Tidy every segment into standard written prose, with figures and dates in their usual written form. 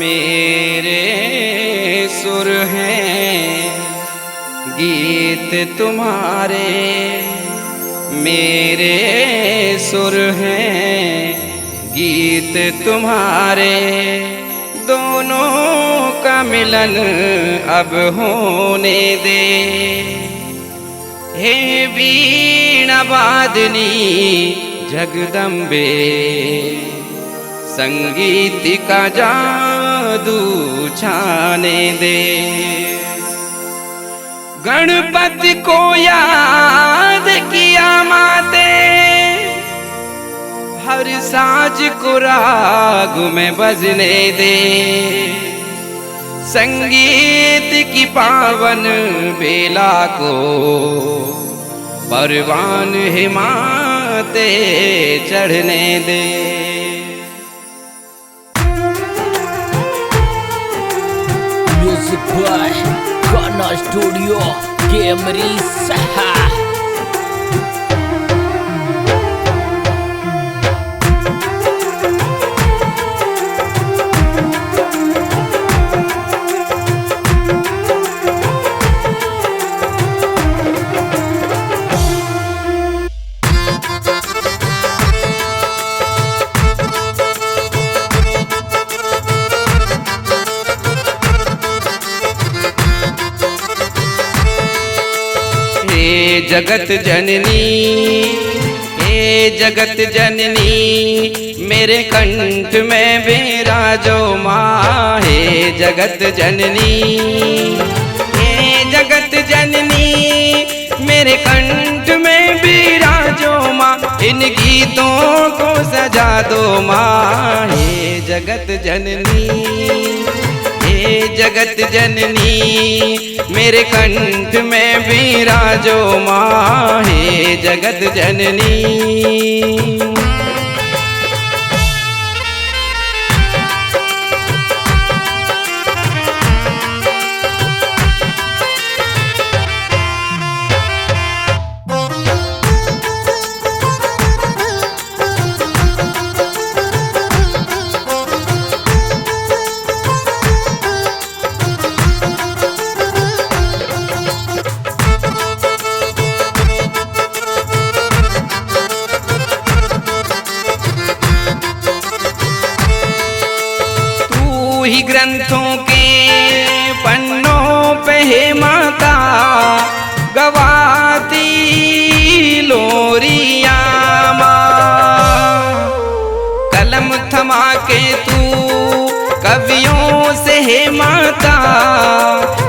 मेरे सुर हैं गीत तुम्हारे, मेरे सुर हैं गीत तुम्हारे, दोनों का मिलन अब होने दे। हे वीणा वादनी जगदम्बे, संगीत का जादू छाने दे। गणपति को याद किया माते, हर साज को राग में बजने दे। संगीत की पावन बेला को परवान हिमाते चढ़ने दे। म्यूजिक बाय गाना स्टूडियो कैमरी सहा। हे जगत जननी, हे जगत जननी, मेरे कंठ में विराजो माँ। हे जगत जननी, हे जगत जननी, मेरे कंठ में विराजो माँ। इन गीतों को सजा दो माँ। हे जगत जननी, हे जगत जननी, मेरे कंठ में विराजो माँ। हे जगत जननी। तू ही ग्रंथों के पन्नों पे है माता, गवाती लोरिया माँ। कलम थमा के तू कवियों से है माता,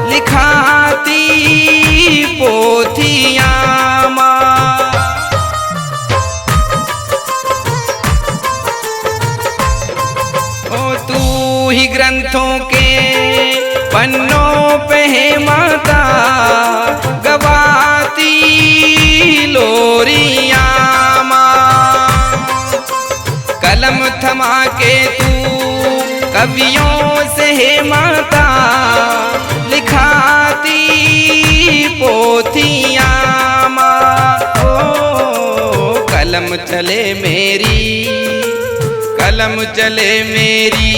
लिखाती पोथिया माँ। ओ तू ही ग्रंथों के पन्नों पे है माता, गवाती लोरिया माँ। कलम थमा के तू कवियों से है माता, लिखाती पोथिया माँ। ओ कलम चले मेरी, कलम चले मेरी,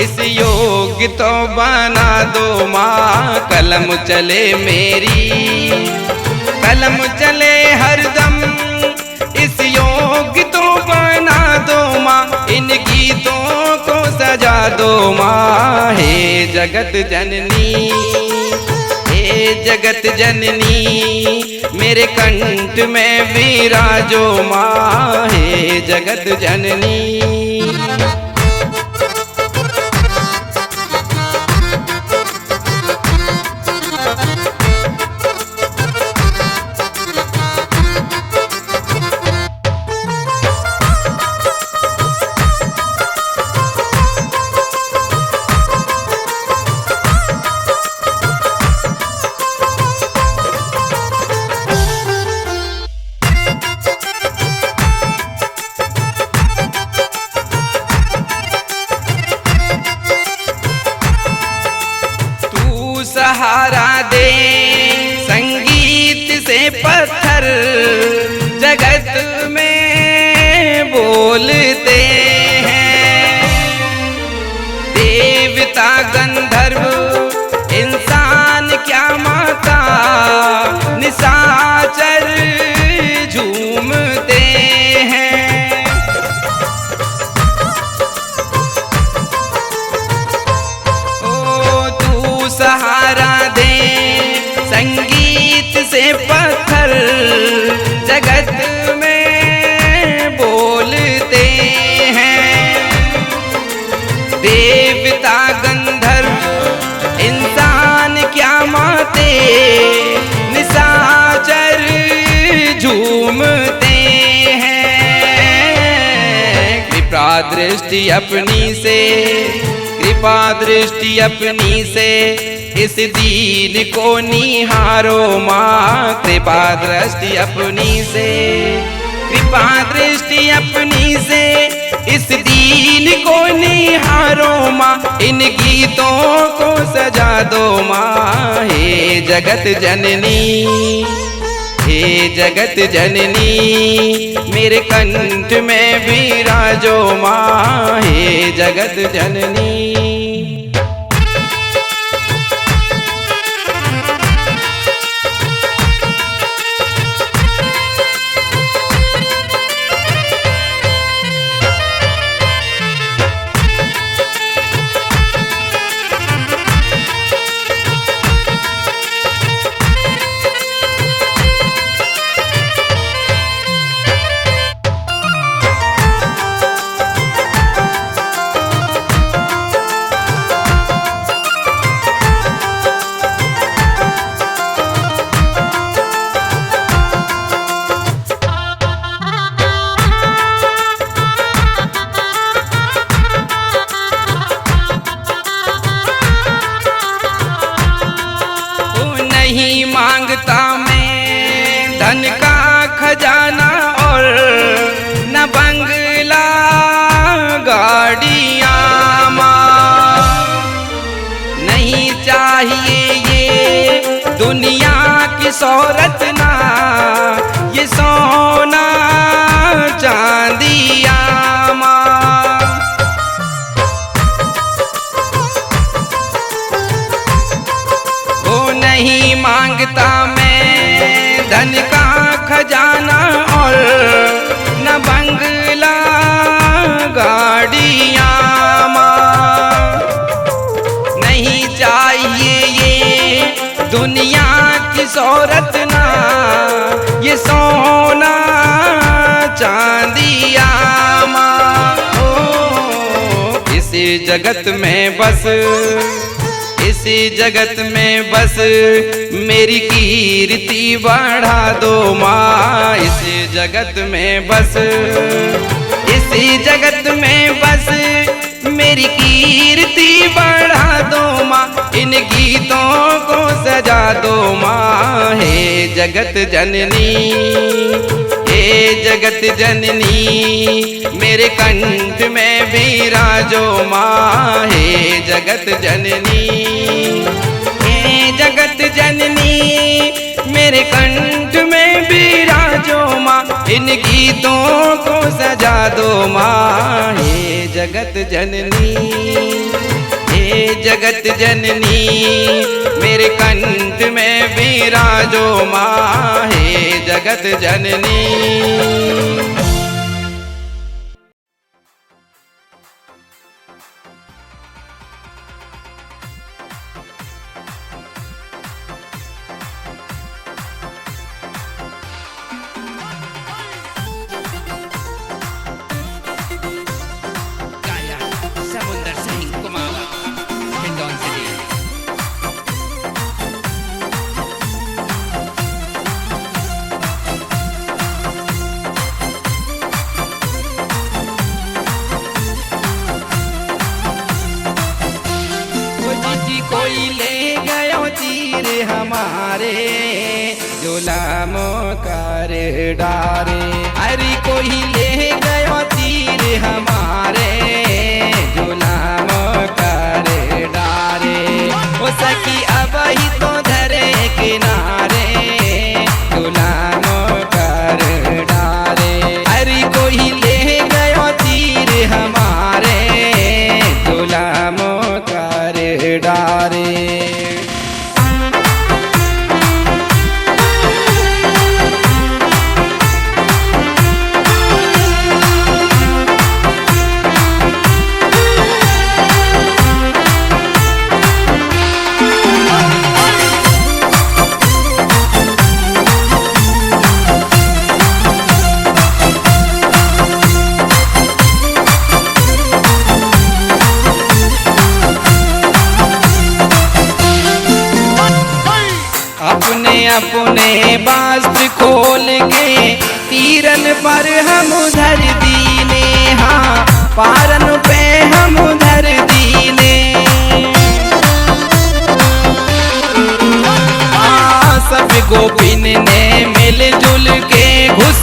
इस योग तो बना दो माँ। कलम चले मेरी, कलम चले हरदम, इस योग तो बना दो माँ। इन गीतों को सजा दो माँ। हे जगत जननी, हे जगत जननी, मेरे कंठ में विराजो माँ। हे जगत जननी। घूमते हैं। कृपा दृष्टि अपनी से, कृपा दृष्टि अपनी से इस दीन को निहारो माँ। कृपा दृष्टि अपनी से, कृपा दृष्टि अपनी से इस दीन को निहारो माँ। इन गीतों को सजा दो माँ। हे जगत जननी, हे जगत जननी, मेरे कंठ में विराजो माँ। हे जगत जननी। नहीं मांगता मैं धन का खजाना और न बंगला गाड़ियाँ माँ। नहीं चाहिए ये दुनिया की शोहरत ना ये सोना चांदिया माँ। नहीं मांगता मैं धन का खजाना और न बंगला गाड़ियाँ माँ। नहीं चाहिए ये दुनिया की शोहरत ना ये सोना चांदिया माँ। ओ इस जगत में बस, इसी जगत में बस मेरी कीर्ति बढ़ा दो माँ। इसी जगत में बस, इसी जगत में बस मेरी कीर्ति बढ़ा दो माँ। इन गीतों को सजा दो माँ। हे जगत जननी, हे जगत जननी, मेरे कंठ में विराजो माँ। हे जगत जननी, हे जगत जननी, मेरे कंठ में विराजो माँ। इन गीतों को सजा दो माँ। हे जगत जननी, हे जगत जननी, मेरे कंठ में विराजो माँ। हे जगत जननी। समुंदर सिंह कुमावत, हिंडौन सिटी। कोई ले गयो तीर हमारे जुलाम कर डारे। अरे कोई ले गयो तीर हमारे जुलाम कर डारे। ओ सखी अब ही तो धरे किनारे जुलाम कर डारे। अरे कोई ले गयो तीर हमारे जुलाम कर डारे। अपने अपने वस्त्र खोल के पर हम धर दीने, हाँ पारन पे हम धर दीने। सब गोपिन ने मिलजुल के घुस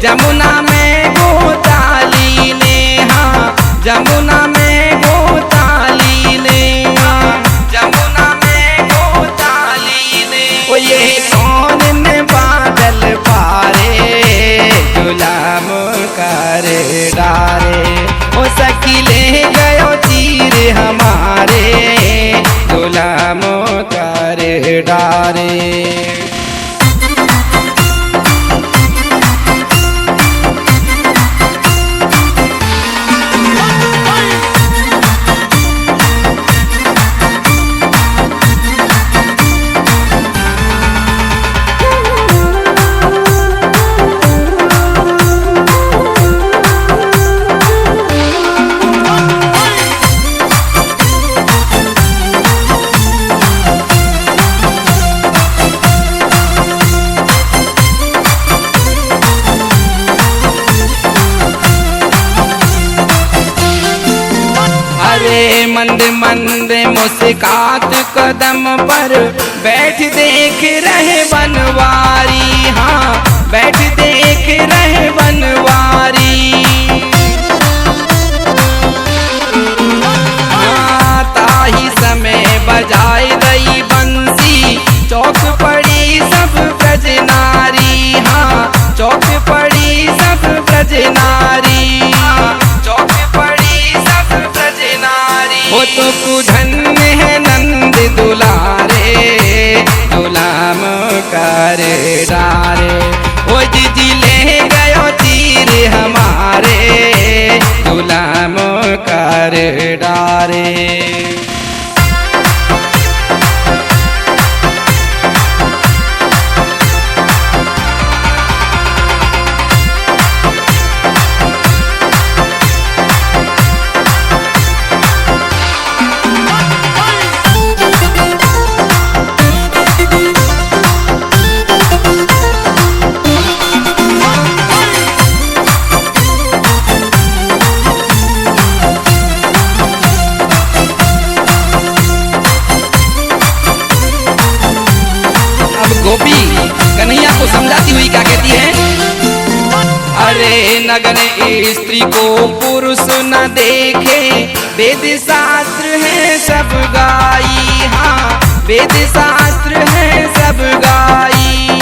जमुना में गोताली ने, हाँ जमुना में गोताली ने, हाँ जमुना में गोताली ने। ओ ये कौन ने बादल पारे गुलाम कर डारे, ओ सखी ले गयो तीर हमारे गुलाम कर डारे। मंद मंद मुस्कात कदम पर बैठ देख रहे बनवारी, हाँ बैठ देख रहे बनवारी। हाँ ताही समय बजाए दई बंसी, चौक पड़ी सब ब्रज नारी, हाँ चौक पड़ी सब ब्रज नारी, चौक पड़ी सब ब्रज नारी। वो तो कुधन्य है नंद दुलारे गुलाम कर डारे, वो जी ले गयो तीर हमारे गुलाम कर डारे। गोपी कन्हैया को समझाती हुई क्या कहती है? अरे नगन स्त्री को पुरुष न देखे, वेद शास्त्र है सब गाई, हाँ वेद शास्त्र है सब गाई।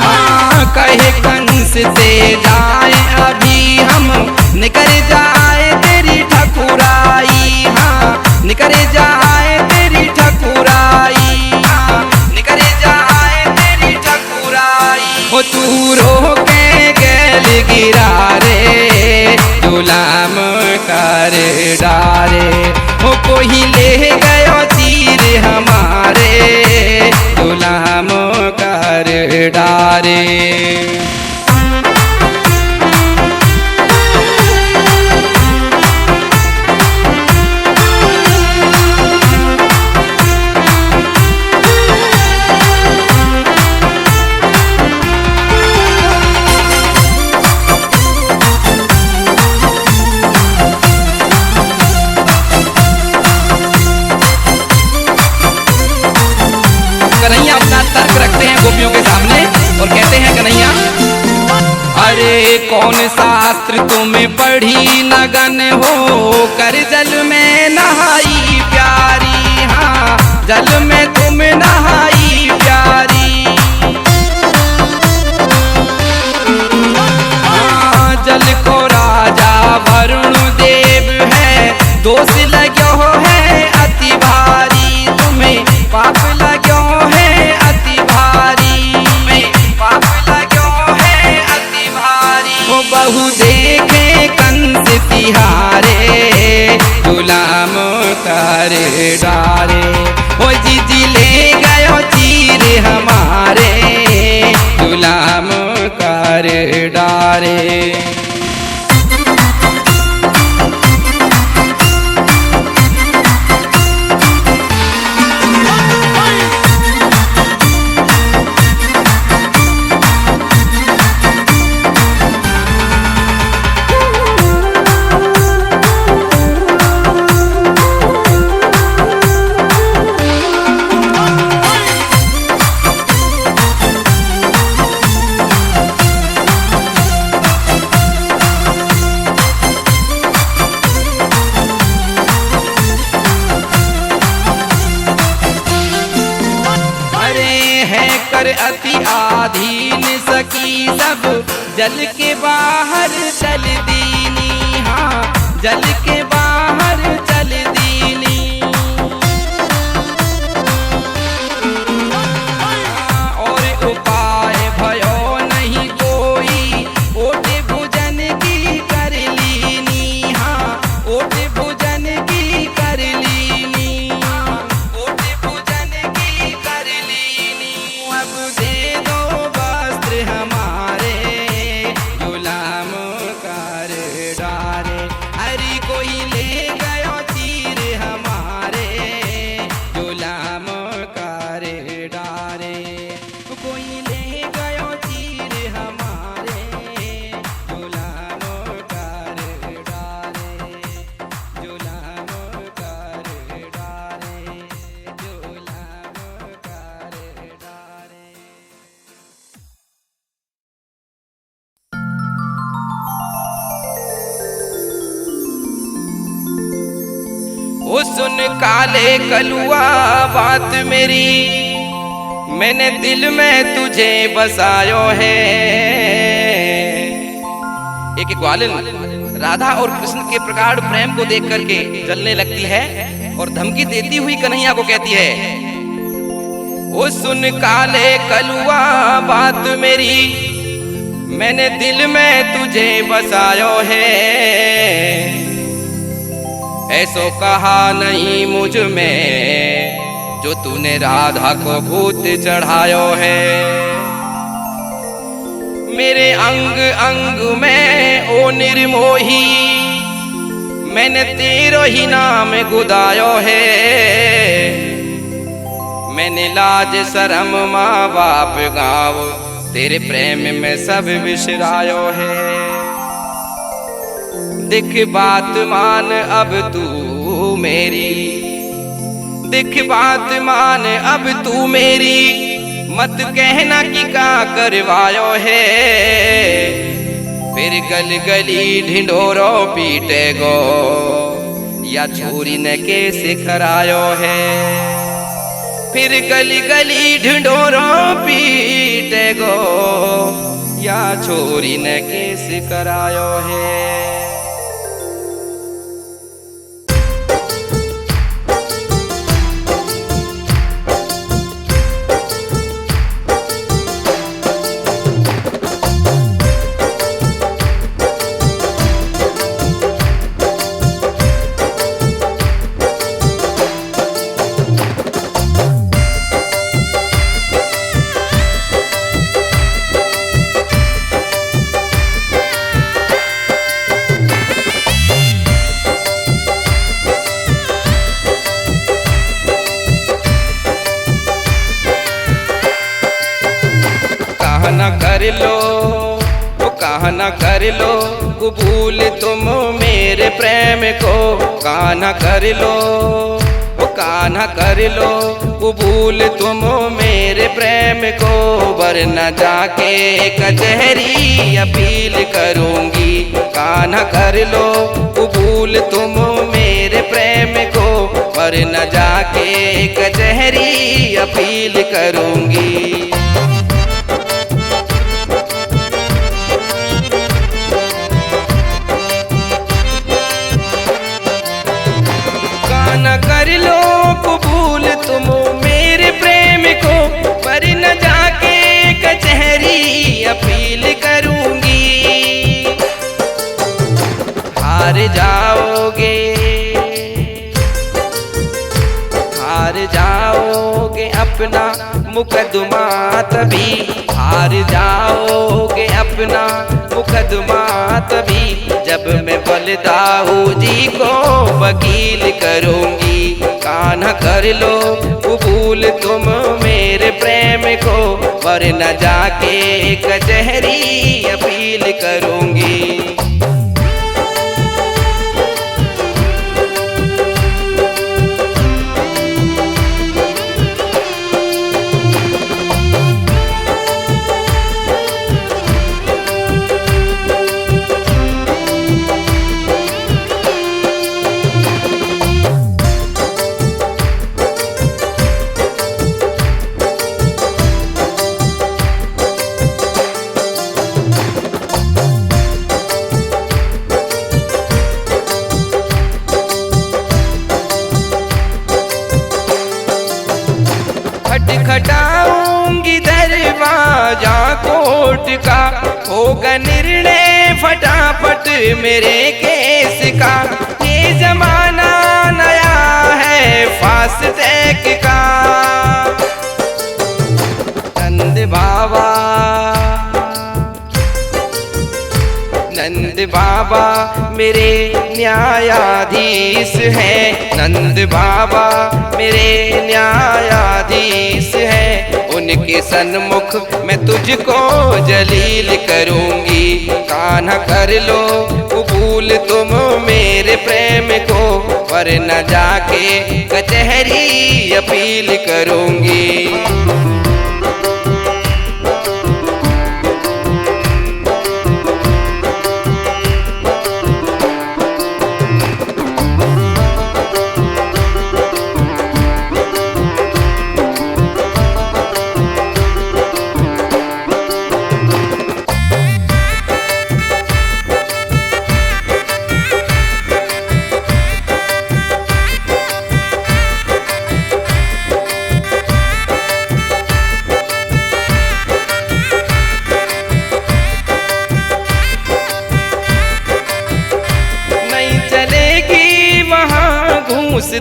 हाँ कहे कंस से जाए अभी हम, निकर जाए तेरी ठकुराई, हाँ निकर जाए तेरी ठकुराई, हाँ निकर जाए तेरी ठकुराई। हो तू रो के गैल गिरा रे गुलाम कर डारे, हो कोई ले गयो तीर हमारे गुलाम कर डारे। कन्हैया अपना तर्क रखते हैं गोपियों के सामने और कहते हैं कन्हैया, अरे कौन शास्त्र तुम्हें पढ़ी नगन हो, कर जल में नहाई प्यारी, हाँ जल में तुम नहाई प्यारी। हाँ जल को राजा वरुण देव है, दोष लगो है अति भारी, तुम्हें पाप लगो है अति भारी, पाप लगो है अति भारी। वो बहु देखे कंस तिहारे गुलाम कर डारे, वो जी ले गयो तीर हमारे गुलाम कर डारे। है कर अति आधीन सकी सब जल के बाहर चल दीनी, हाँ जल के बाहर चल दीनी। और उपाय भयो नहीं कोई ओट भुजन की कर लीनी, हाँ ओट भुजन की कर लीनी, ओट भुजन की कर लीनी। अब दे दो वस्त्र हमारे गुलाम कर डारे, हरि कोई ले गयो तीर हमारे गुलाम कर डारे, कोई ले गयो तीर हमारे गुलाम कर डारे, गुलाम कर डारे, गुलाम कर डारे। ओ सुन काले कलुआ बात मेरी, मैंने दिल में तुझे बसायो है। एक ग्वालिन राधा और कृष्ण के प्रगाढ़ प्रेम को देख करके जलने लगती है और धमकी देती हुई कन्हैया को कहती है, ओ सुन काले कलुआ बात मेरी, मैंने दिल में तुझे बसायो है। ऐसो कहा नहीं मुझ में जो तूने राधा को भूत चढ़ायो है। मेरे अंग अंग में ओ निर्मोही, मैंने तेरो ही नाम गुदायो है। मैंने लाज शरम माँ बाप गाँव तेरे प्रेम में सब बिसरायो है। दिख बात मान अब तू मेरी, दिख बात मान अब तू मेरी, मत कहना कि का करवायो है। फिर गल गली ढिंढोरो पीटे गो, या छोरी ने कैसे करायो है। फिर गली गली ढिंढोरो पीटे गो, या छोरी ने कैसे करायो है। कर लो वो कहना कर लो कबूल तुम मेरे प्रेम को, कान्हा कर लो वो कान्हा कर लो कबूल तुम मेरे प्रेम को। वरना जाके कचहरी अपील करूंगी, कान्हा कर लो कबूल तुम मेरे प्रेम को। वरना जाके कचहरी अपील करूंगी। कान्हा कर लो कबूल तुम मेरे प्रेम को, पर न जाके कचहरी अपील करूंगी। हार जाओगे, हार जाओगे अपना मुकदमा तभी, हार जाओगे अपना मुकदमा तभी, जब मैं बलदाऊ जी को वकील करूंगी। कान्हा कर लो कबूल तुम मेरे प्रेम को, वरना जाके कचहरी अपील करूंगी। राजा कोर्ट का, होगा निर्णय फटाफट मेरे केस का। ये जमाना नया है फास्ट टैग का। नंद बाबा मेरे न्यायाधीश हैं। नंद बाबा मेरे न्यायाधीश हैं। उनके सन्मुख मैं तुझको जलील करूंगी। कान्हा कर लो कबूल तुम मेरे प्रेम को, वरना जाके कचहरी अपील करूंगी।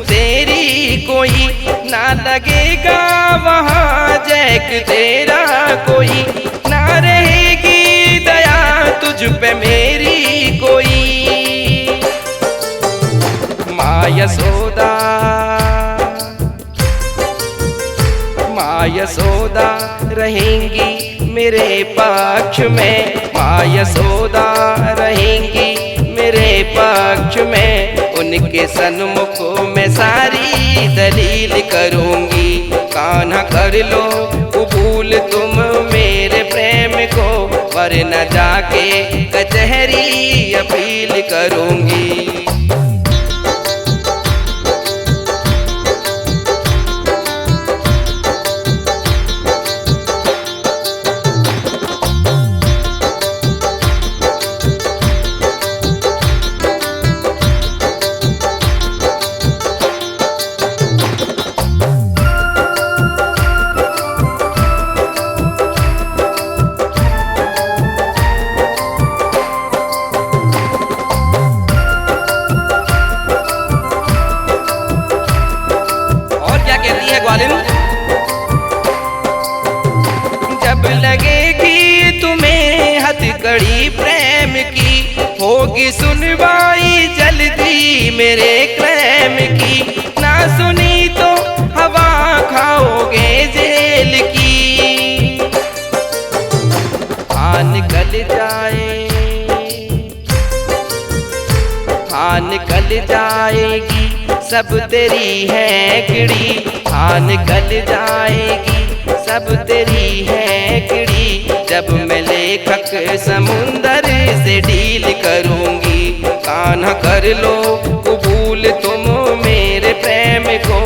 तेरी कोई ना लगेगा वहाँ जैक तेरा कोई, ना रहेगी दया तुझ पे मेरी कोई। माँ यशोदा रहेंगी मेरे पक्ष में। माँ यशोदा रहेंगी मेरे पक्ष में। उनके सन्मुख में सारी दलील करूंगी। कान्हा कर लो कबूल तुम मेरे प्रेम को, वरना जाके कचहरी अपील करूंगी। जब लगेगी तुम्हें हथकड़ी प्रेम की, होगी सुनवाई जल्दी मेरे क्लेम की। ना सुनी तो हवा खाओगे जेल की। हाँ निकल जाएगी सब तेरी हैकड़ी। हाँ निकल जाएगी सब तेरी हैकड़ी। जब मैं लेखक समुंदर से डील करूंगी। कान्हा कर लो कबूल तुम मेरे प्रेम को,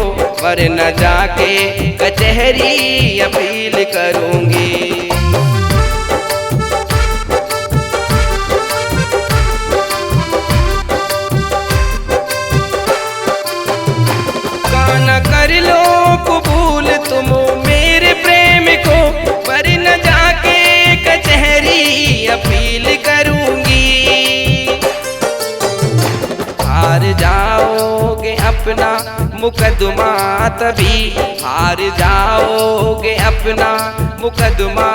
वरना जाके कचहरी अपील करूंगी। कान्हा कर लो कबूल तुम मेरे प्रेम को, वरना जाके कचहरी अपील करूंगी। हार जाओगे अपना मुकदमा तभी, हार जाओगे अपना मुकदमा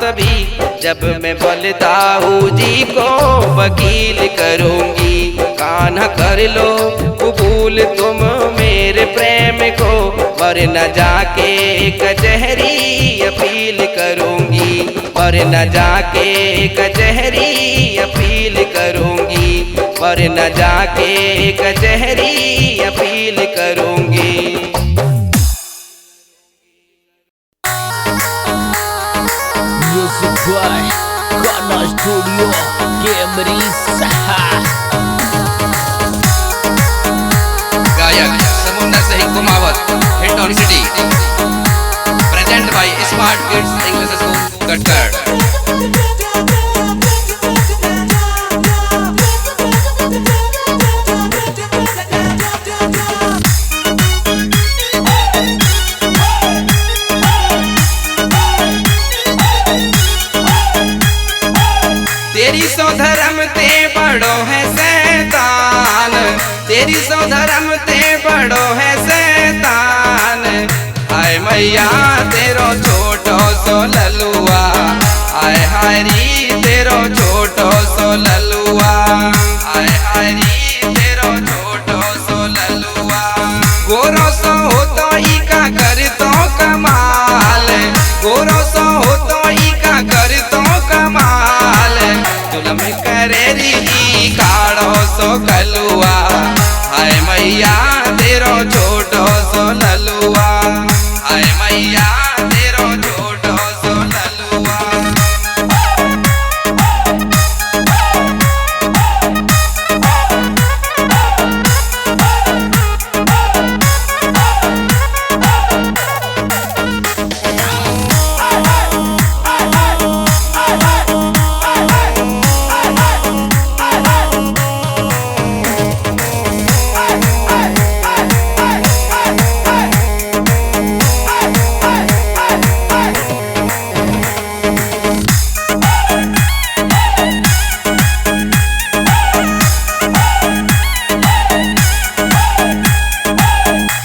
तभी, जब मैं बलदाऊ जी को वकील करूंगी। कान्हा कर लो कबूल तुम मेरे प्रेम को, वरना जाके कचहरी अपील करूंगी। वरना जाके कचहरी अपील करूंगी। वरना जाके कचहरी अपील करूंगी। म्यूजिक बॉय कान्हा स्टूडियो कैमरी सहा। गायक समुंदर से Kumawat Hindaun city. Present by smart kids English school Katkar. सो धर्म ते बड़ो है शैतान, तेरी सो धर्म ते बड़ो है शैतान। आय मैया तेरो छोटो सो ललुआ, आय हायरी तेरो छोटो सो ललुआ, आय हायरी तेरो छोटो सो ललुआ। गोरो सो हो तो ई का कर तो कमाल, गोरो सो हो तो ई का कर तो कमाल। जुलम करेरी ई काड़ो सो कलुआ, हाय मैया तेरो छोटो सो ललुआ, हाय मैया तेरो छोटो सो ललुआ।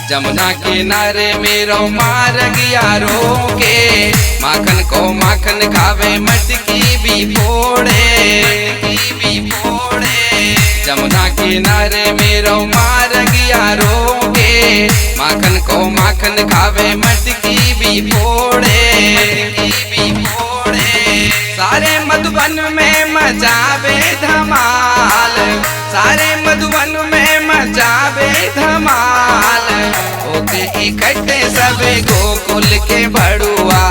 जमुना किनारे मेरो मार गया रो के, माखन को माखन खावे मटकी भी फोड़े, मटकी भी फोड़े। जमुना किनारे मेरो मार गया रो के, माखन को माखन खावे मटकी भी फोड़े, मटकी भी फोड़े। सारे मधुबन में मचावे धमाल, सारे मधुबन में मचावे धमाल। होके इकट्ठे सबे गोकुल के बड़ुआ,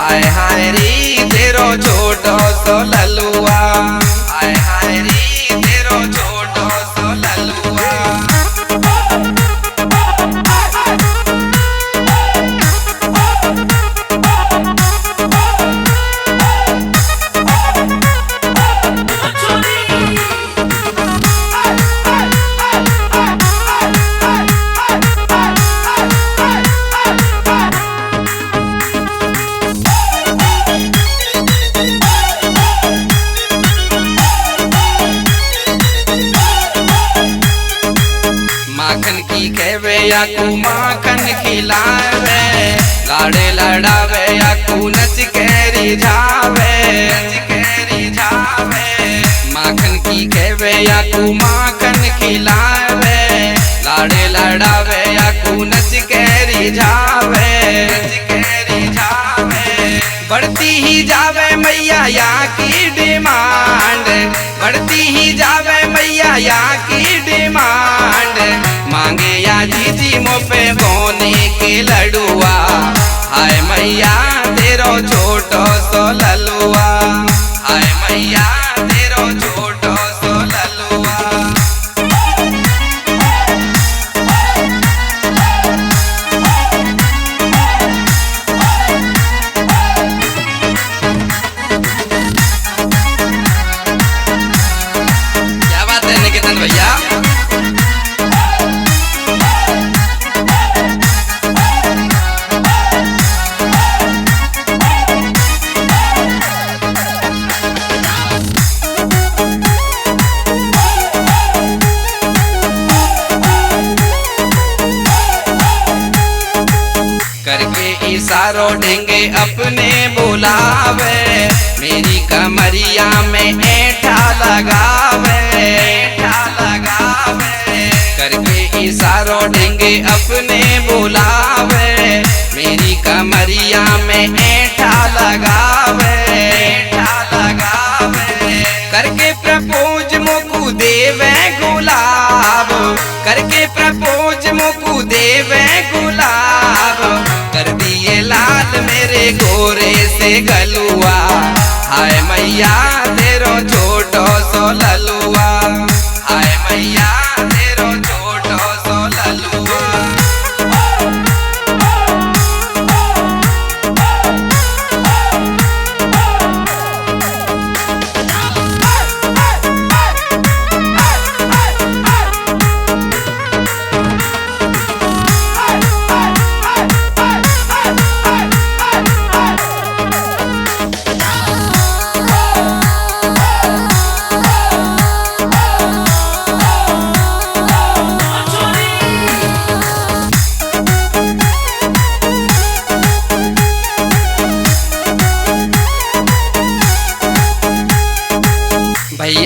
आय हाय री तेरो छोटो सो ललुआ, आय हाय री तेरो छोटो सो ललुआ। माखन की कहवे या कू माखन खिलावे, लाड़े लड़ावे या कू नच कैरी जावे, नच कैरी जावे। माखन की कहवे या कू माखन खिलावे, लाड़े लड़ावे या कू नच कैरी जावे, नच कैरी जावे। बढ़ती ही जावे मैया या की डिमांड, बढ़ती ही जावे मैया या की डिमांड। मांगे या जीजी मो पे गोने के लडुआ, हाय मैया तेरो छोटो सो ललुआ, हाय मैया तेरो छोटो सो ललुआ। क्या बात है निकेतन भैया। करके इशारों ढेंगे अपने बुलावे, मेरी कमरिया में ऐठा लगावे, ऐठा लगावे। करके इशारों ढेंगे अपने बुलावे, मेरी कमरिया में ऐठा लगावे, ऐठा लगावे। करके प्रपोज मुकु देवे गुलाब, करके प्रपोज मुकु देवे गुलाब। कर दिए लाल मेरे गोरे से गलुआ, हाय मैया तेरो छोटो सो ललुआ, हाय मैया तेरो छोटो सो ललुआ।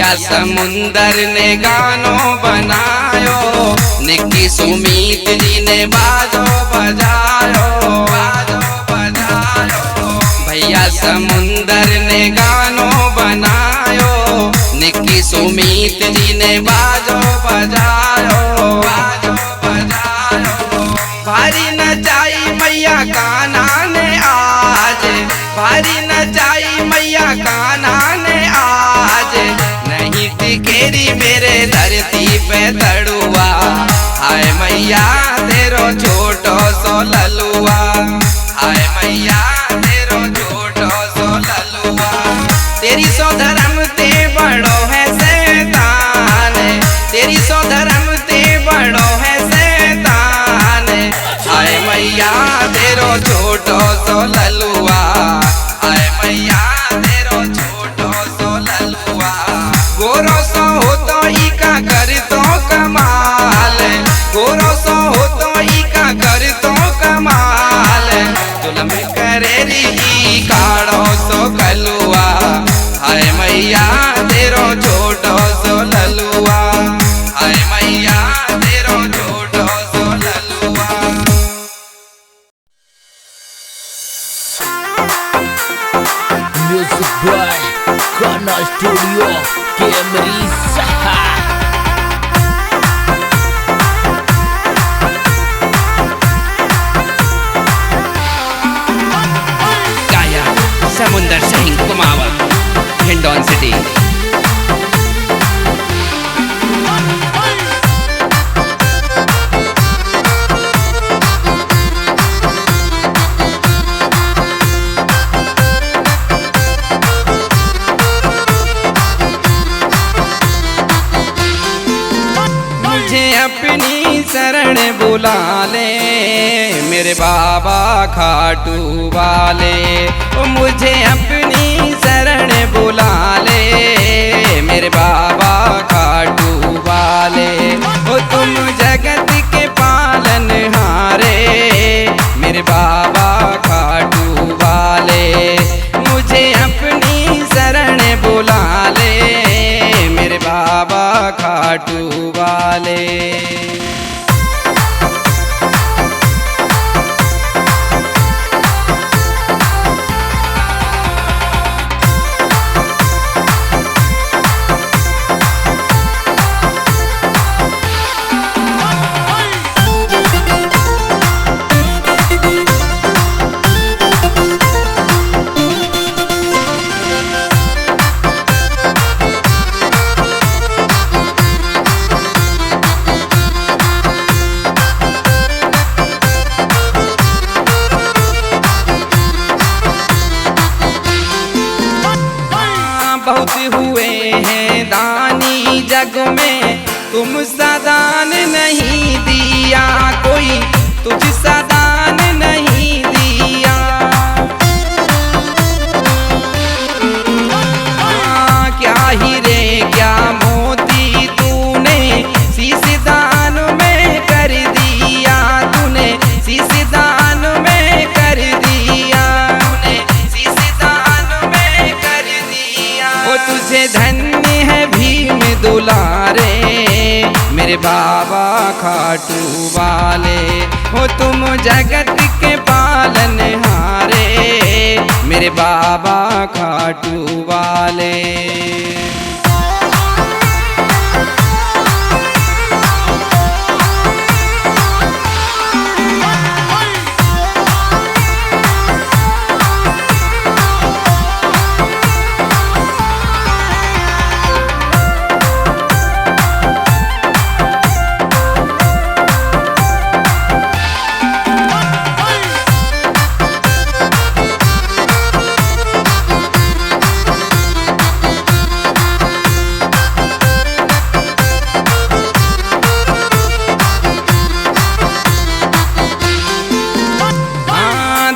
भैया समुंदर ने गानो बनायो, निक्की सुमीत जी ने बाजो बजायो, बाजो बजायो। भैया समुंदर ने गानो बनायो, निक्की सुमीत जी ने बाजो बजायो, बाजो बजायो। भारी नचाई मैया कान्हा ने आज, भारी नचाई मैया कान्हा ने आज, नहीं टिकेरी मेरे धरती पे तड़ुआ, हाय मैया तेरो छोटो सो ललुआ, हाय मैया तेरो छोटो सो ललुआ। तेरी सो धर्म ते बड़ो है शैतान, तेरी सो धर्म ते बड़ो है शैतान, हाय मैया तेरो छोटो सो ललुआ, हाय मैया तेरो छोटो सो ललुआ। गोरो सो हो तो इका कर तो कमाल, गोरो सो हो तो इका कर तो कमाल, जुलम करेरी ई काड़ो सो कलुआ, हाय मैया तेरो छोटो सो ललुआ, हाय मैया तेरो छोटो सो ललुआ। Music by Ghana Studio Camry Saha. गायक समुंदर सिंह कुमावत, हिंडौन सिटी। मुझे अपनी शरण बुला ले मेरे बाबा खाटू वाले, ओ मुझे अपनी शरण बुला ले मेरे बाबा खाटू वाले। ओ तुम जगत के पालन हारे मेरे बाबा खाटू वाले, मुझे अपनी शरण बुला ले मेरे बाबा खाटू वाले। बहुत हुए हैं दानी जग में, तुम सदान नहीं दिया कोई, तुझ सदान नहीं दिया। क्या हीरे क्या मोती तूने शीश दान में कर दिया, तूने शीश दान में कर दिया, तूने शीश दान में कर दिया। ओ तुझे धन्य है भीम दुलारे मेरे बाबा खाटू वाले, हो तुम जगत के पालन हारे मेरे बाबा खाटू वाले।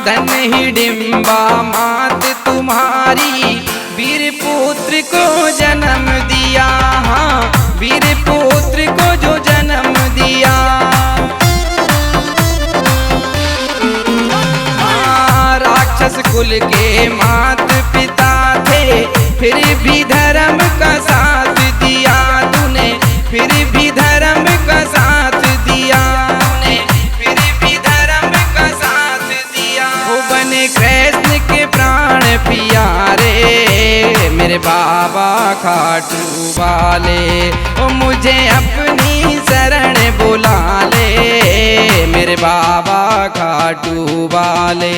धन हिडिम्बा मात तुम्हारी, वीर पुत्र को जन्म दिया, हाँ वीर पुत्र को जो जन्म दिया। हाँ राक्षस कुल के मात पिता थे, फिर भी धर्म का साथ बाबा खाटू वाले, ओ मुझे अपनी शरण बुला ले मेरे बाबा खाटू वाले।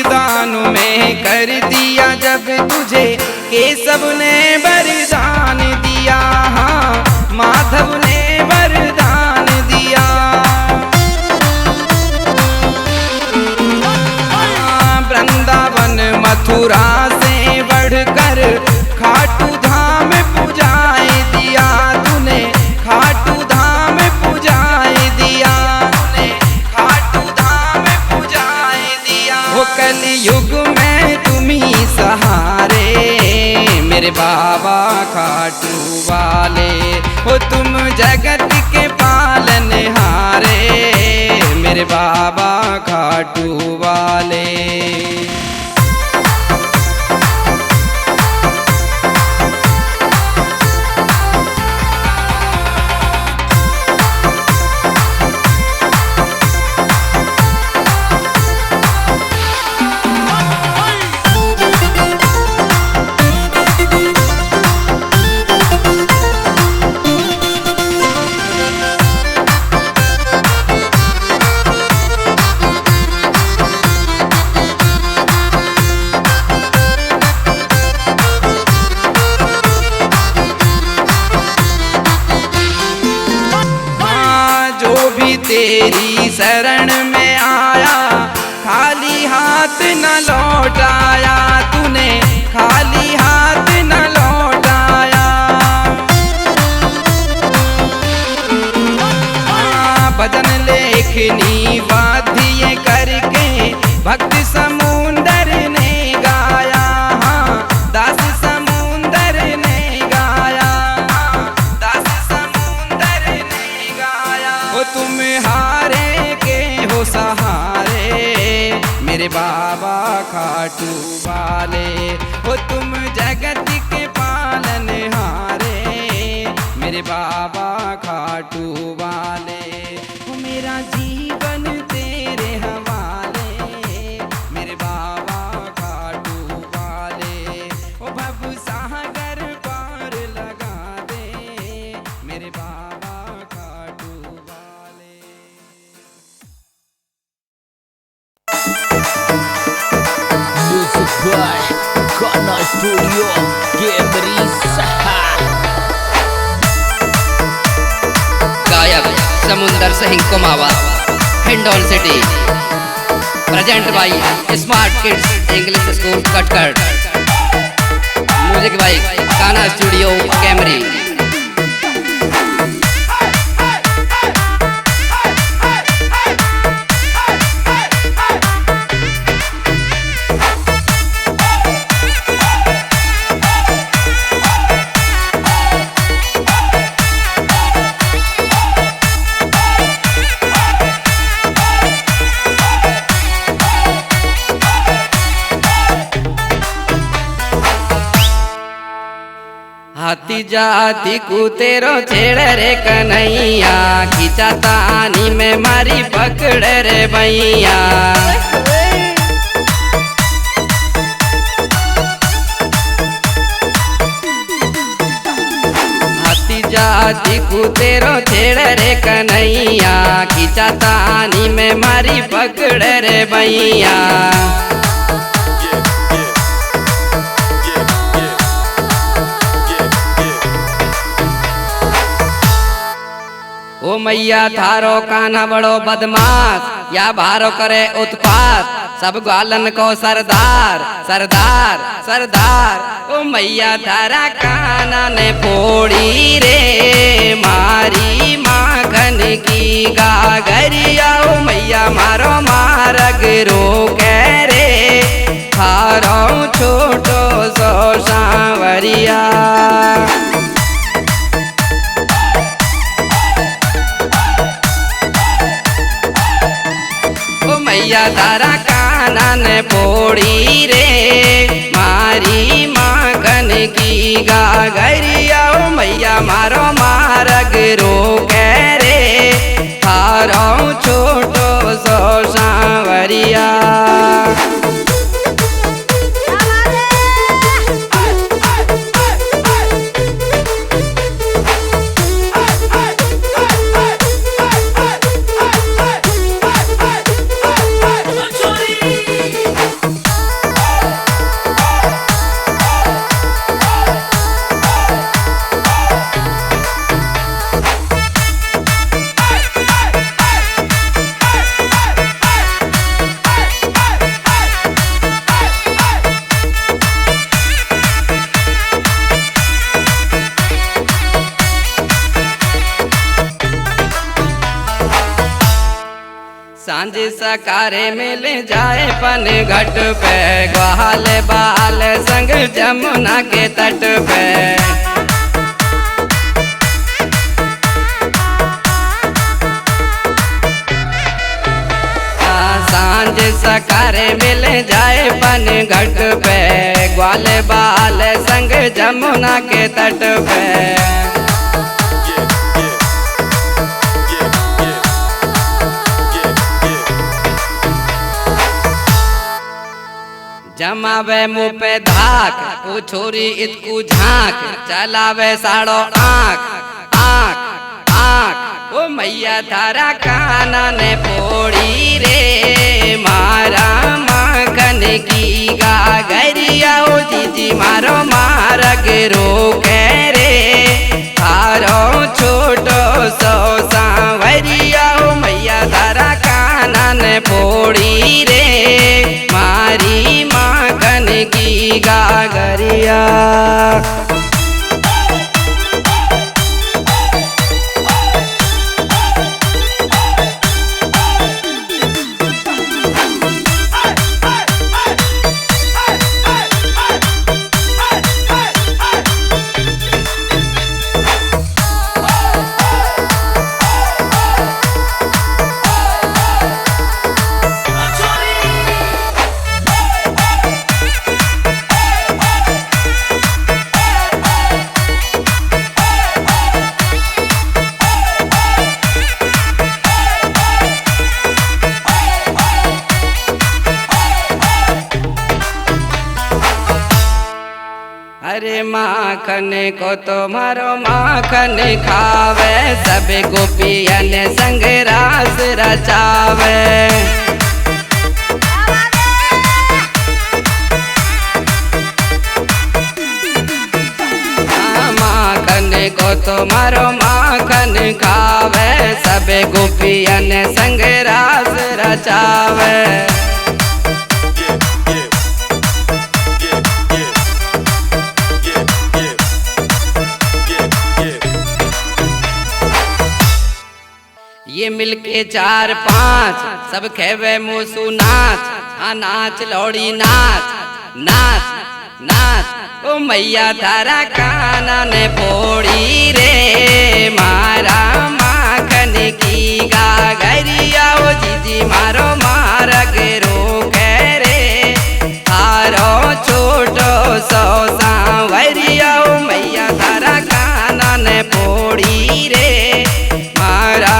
दानु में कर दिया जब तुझे केशव ने वरदान दिया, हाँ माधव ने वरदान दिया। वृंदावन मथुरा से बढ़कर खाटू धाम पुजाए दिया तूने, खाटू धाम पुजाए दिया तूने, खाटू धाम पुजाए दिया। वो कलयुग में तुम्ही सहारे मेरे बाबा खाटू वाले, हो तुम जगत के पालनहारे मेरे बाबा खाटू वाले। तेरी शरण में आया खाली हाथ न लौटाया तूने, खाली हाथ न लौटाया। भजन लेखनी वाद्य करके भक्त समुंदर ने गाया, हाँ दास समुंदर ने गाया, हाँ दास समुंदर ने गाया। वो तुम हारे के हो सहारे मेरे बाबा खाटू वाले, हो तुम जगत के पालनहारे मेरे बाबा खाटू वाले। हो मेरा जीवन तेरे हवाले मेरे बाबा खाटू वाले, ओ भव सागर पार लगा दे मेरे बाबा खाटू वाले। म्यूजिक बाय गाना स्टूडियो कैमरी सहा। गायक समुंदर सिंह कुमावा, Hindaun city. Present by smart kids English school कटकट। म्यूजिक बाई गाना स्टूडियो कैमरी। हाथी जाती कुतेरो छेड़ रे कन्हैया, खींचा तानी में मारी पकड़ रे भैया। हाथी जाती कुतेरो छेड़ रे कन्हैया, खींचा तानी में मारी पकड़ रे भैया। ओ मैया थारो कान्हा बड़ो बदमाश, या भारो करे उत्पात, सब ग्वालन को सरदार सरदार सरदार। ओ मैया थारा कान्हा ने फोड़ी रे मारी माखन की मैया तारा कानन फोड़ी रे, मारी माखन की गागरिया ओ मैया मारो मारग रोके रे, थारो छोटो सो सांवरिया। सांझ सकारे मिल जाए पन घट पे, ग्वाल बाल संग जमुना के तट पे। सांझ सकारे मिल जाए पन घट पे, ग्वाल बाल संग जमुना के तट पे। जमावे मुँह पे धाक ओ छोरी इतकू झांक, चलावे साड़ो आँख आँख आँख ओ मैया थारा कानन फोड़ी रे, मारा माखन की गागरिया ओ जीजी मारो मारग रोके रे, थारो छोटो सो सांवरिया ओ मैया थारा कानन फोड़ी रे, मारी माखन की गागरिया। अरे माखन को तुम्हारो माखन खावे, सब गोपियन संग रास रचावे। माखन को तुम्हारो माखन खावे, सब गोपियन संग रास रचावे। ये मिलके चार पांच सब खेवे मुसु नाच, हाँ नाच लौड़ी नाच नाच नाच ओ मैया थारा कानन फोड़ी रे, मारा माखन की गागरिया ओ जीजी मारो मारग रोके रे, थारो छोटो सो सांवरिया ओ मैया थारा कानन फोड़ी रे, मारा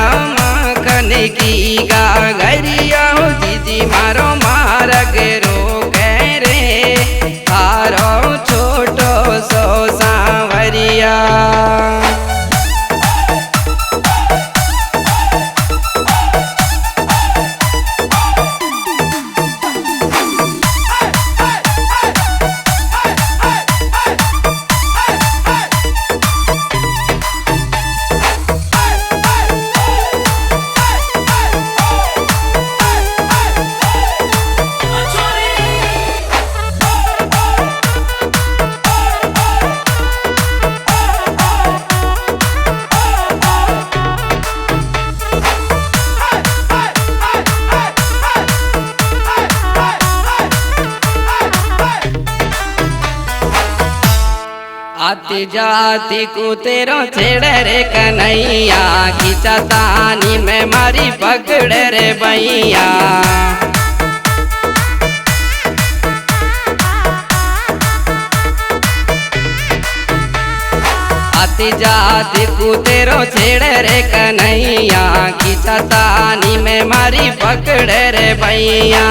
की गागरिया हो जीजी मारो मारग रोके रे, थारो छोटो सो सांवरिया। आती जाती को तेरो छेड़े रे कन्हैया, खींचा तानी में मारी पकड़ रे भैया। जाति को तेरो छेड़े रे कन्हैया की ततानी में मारी पकड़े रे भैया।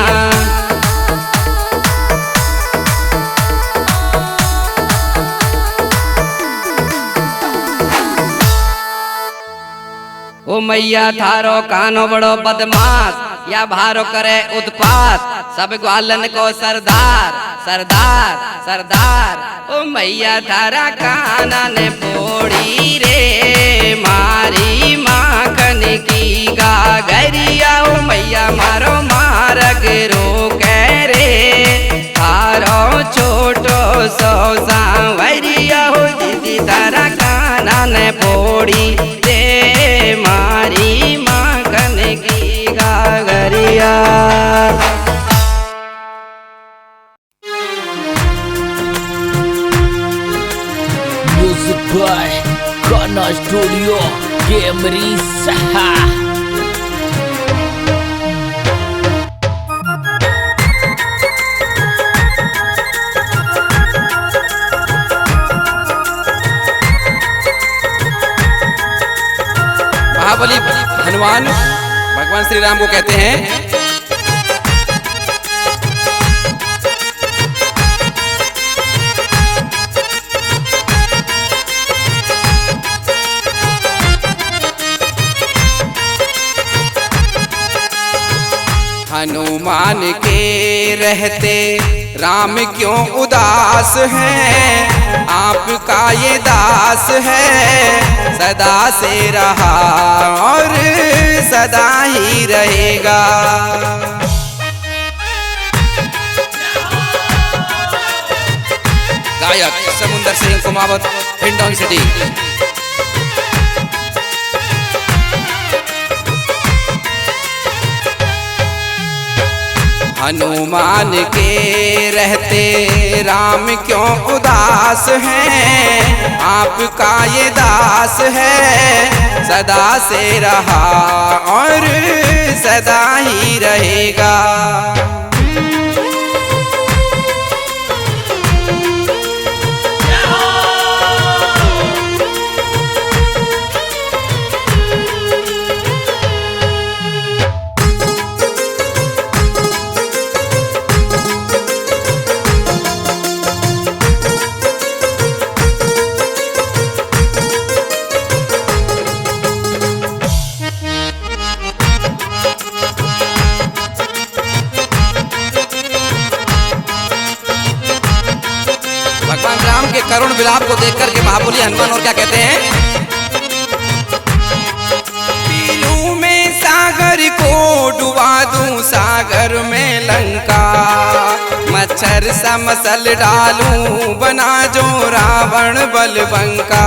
ओ मैया थारो कानो बड़ो बदमाश या भारो करे उत्पात, सब ग्वालन को सरदार सरदार सरदार। ओ मैया थारा काना ने फोड़ी रे मारी माखन की गागरिया। ओ मैया मारो मारग रो कह रे थारो छोटो सो सांवरिया। हो दीदी तारा काना ने फोड़ी रे मारी माखन की गागरिया। Music by Kana Studio Camry Saha। महाबली हनुमान भगवान श्री राम को कहते हैं हनुमान के रहते राम क्यों उदास हैं, आपका ये दास है सदा से रहा और सदा ही रहेगा। गायक समुंदर सिंह कुमावत, हिंडौन सिटी। हनुमान के रहते राम क्यों उदास हैं, आपका ये दास है सदा से रहा और सदा ही रहेगा। करुण विलाप को देखकर के महाबली हनुमान और क्या कहते हैं, पीलू में सागर को डुबा दूं सागर में लंका, मच्छर सा मसल डालूं बना जो रावण बलबंका।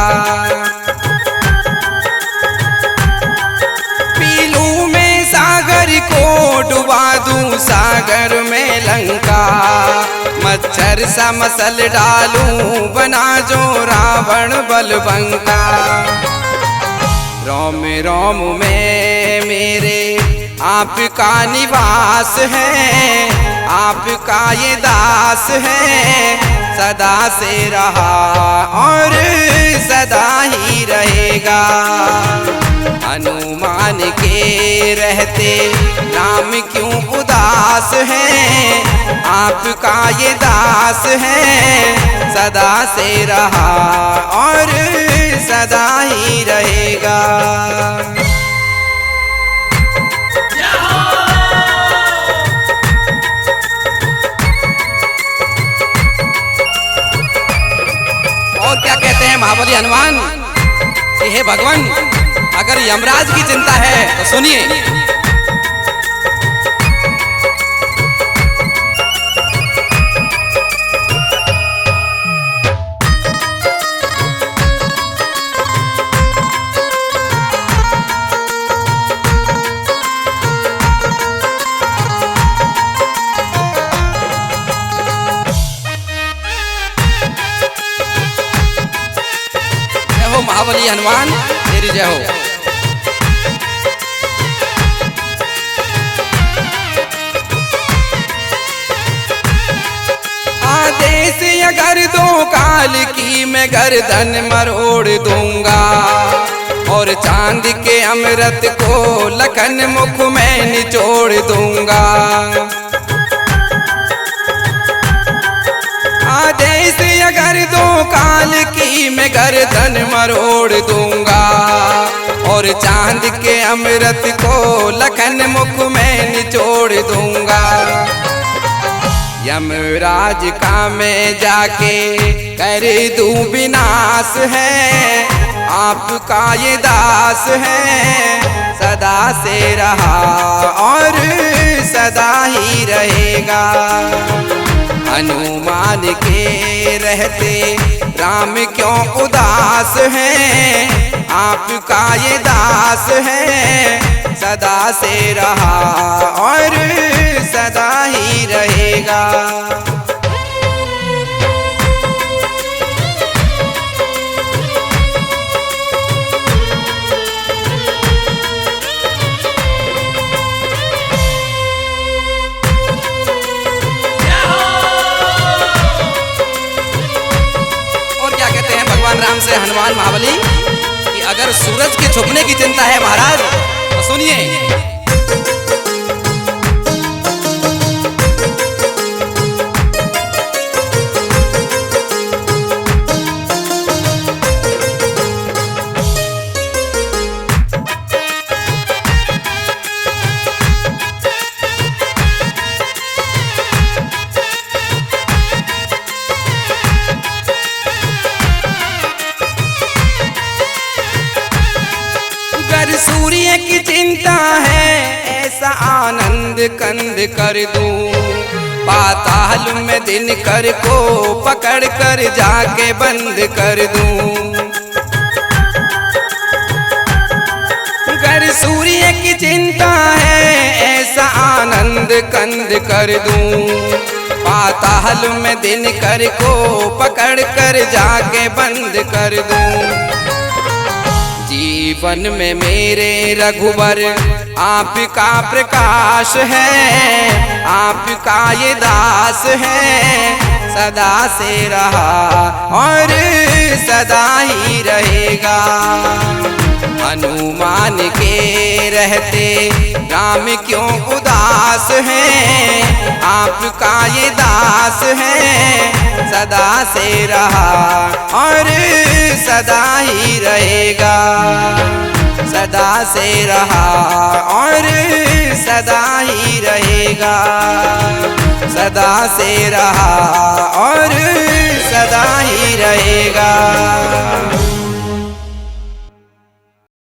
पीलू में सागर को डुबा दूं सागर में लंका, मच्छर सा मसल डालूं बना जो रावण बलबंका। रोम रोम में मेरे आपका निवास है, आपका ये दास है सदा से रहा और सदा ही रहेगा। हनुमान के रहते राम क्यों उदास हैं, आपका ये दास है सदा से रहा और सदा ही रहेगा। और क्या कहते हैं महाबली हनुमान कि हे भगवान, अगर यमराज की चिंता है तो सुनिए। जय हो महाबली हनुमान, तेरी जय हो। आदेश अगर दो काल की मैं गर्दन मरोड़ दूंगा, और चांद के अमृत को लखन मुख में निचोड़ दूंगा। आदेश अगर दो काल की मैं गर्दन मरोड़ दूंगा, और चांद के अमृत को लखन मुख में निचोड़ दूंगा। यमराज का मैं जाके कर दूं विनाश है, आपका ये दास है, सदा से रहा और सदा ही रहेगा। हनुमान के रहते राम क्यों उदास है, आपका ये दास है, सदा से रहा और सदा ही रहेगा। राम से हनुमान महाबली कि अगर सूरज के छुपने की चिंता है महाराज तो सुनिए। सूर्य की चिंता है ऐसा आनंद कंद कर दूं, पाताल में दिन कर को पकड़ कर जाके बंद कर दूं। अगर सूर्य की चिंता है ऐसा आनंद कंद कर दूं, पाताल में दिन कर को पकड़ कर जाके बंद कर दूं। जीवन में मेरे रघुवर आपका प्रकाश है, आपका ये दास है, सदा से रहा और सदा ही रहेगा। हनुमान के रहते राम क्यों उदास है, आपका ये दास है, सदा से रहा और सदा ही रहेगा। सदा से रहा और सदा ही रहेगा, सदा से रहा और सदा ही रहेगा।